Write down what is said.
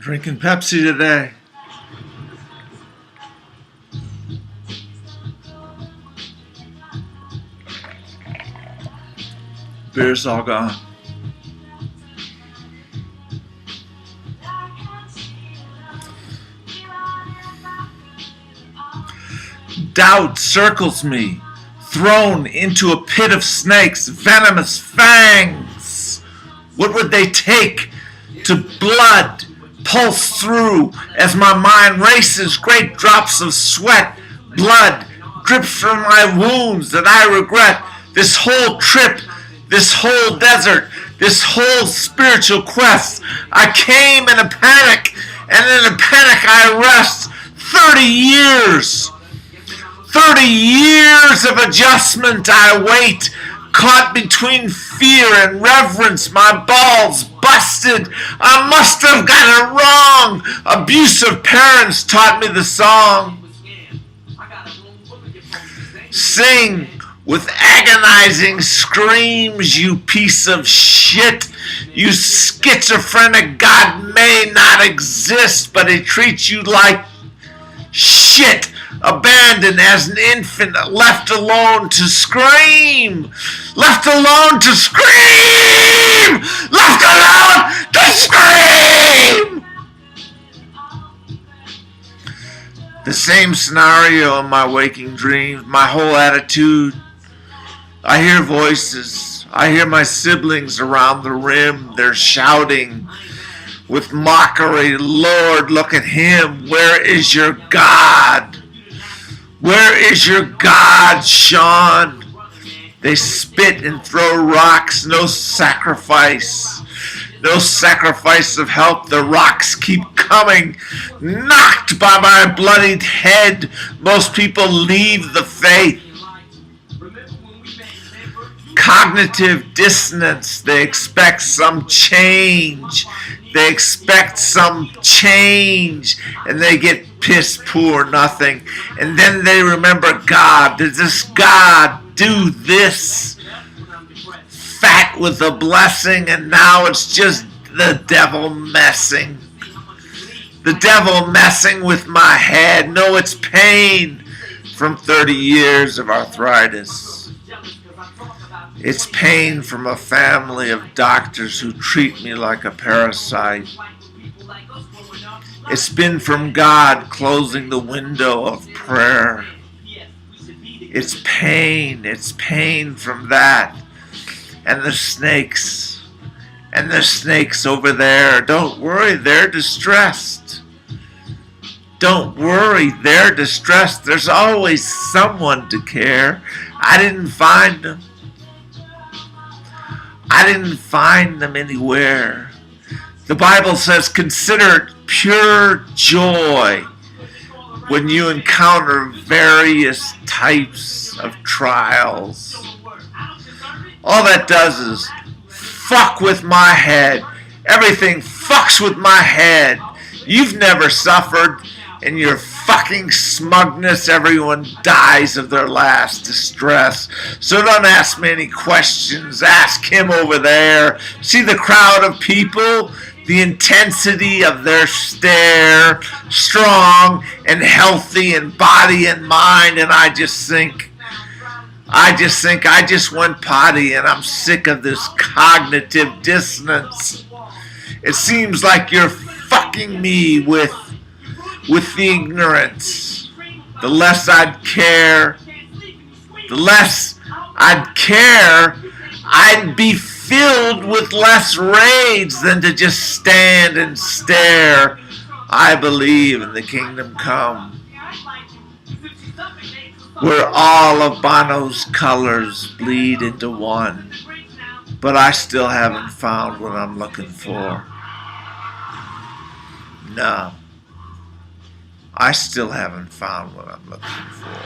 Drinking Pepsi today. Beer's all gone. Doubt circles me, thrown into a pit of snakes, venomous fangs. What would they take to blood pulse through as my mind races? Great drops of sweat, blood drips from my wounds that I regret. This whole trip, this whole desert, this whole spiritual quest, I came in a panic, and in a panic I rest. 30 years. 30 years of adjustment I wait, caught between fear and reverence, my balls busted. I must have got it wrong. Abusive parents taught me the song. Sing with agonizing screams, you piece of shit. You schizophrenic God may not exist, but he treats you like shit. Abandoned as an infant, left alone to scream. Left alone to scream. Left alone to scream. The same scenario in my waking dreams, my whole attitude. I hear voices. I hear my siblings around the rim. They're shouting with mockery, Lord, look at him. Where is your God? Where is your God, Sean? They spit and throw rocks, no sacrifice. No sacrifice of help. The rocks keep coming. Knocked by my bloodied head. Most people leave the faith. Cognitive dissonance. They expect some change. They expect some change, and they get piss poor nothing. And then they remember God. Does this God do this? Fat with a blessing, and now it's just the devil messing. The devil messing with my head. No, it's pain from 30 years of arthritis. It's pain from a family of doctors who treat me like a parasite. It's been from God closing the window of prayer. It's pain from that. And the snakes over there. Don't worry, they're distressed. Don't worry, they're distressed. There's always someone to care. I didn't find them. I didn't find them anywhere. The Bible says, consider it pure joy when you encounter various types of trials. All that does is fuck with my head. Everything fucks with my head. You've never suffered. In your fucking smugness, everyone dies of their last distress. So don't ask me any questions. Ask him over there. See the crowd of people? The intensity of their stare. Strong and healthy in body and mind. And I just think I just went potty, and I'm sick of this cognitive dissonance. It seems like you're fucking me with the ignorance. The less I'd care, I'd be filled with less rage than to just stand and stare. I believe in the kingdom come, where all of Bono's colors bleed into one. But I still haven't found what I'm looking for. No. I still haven't found what I'm looking for.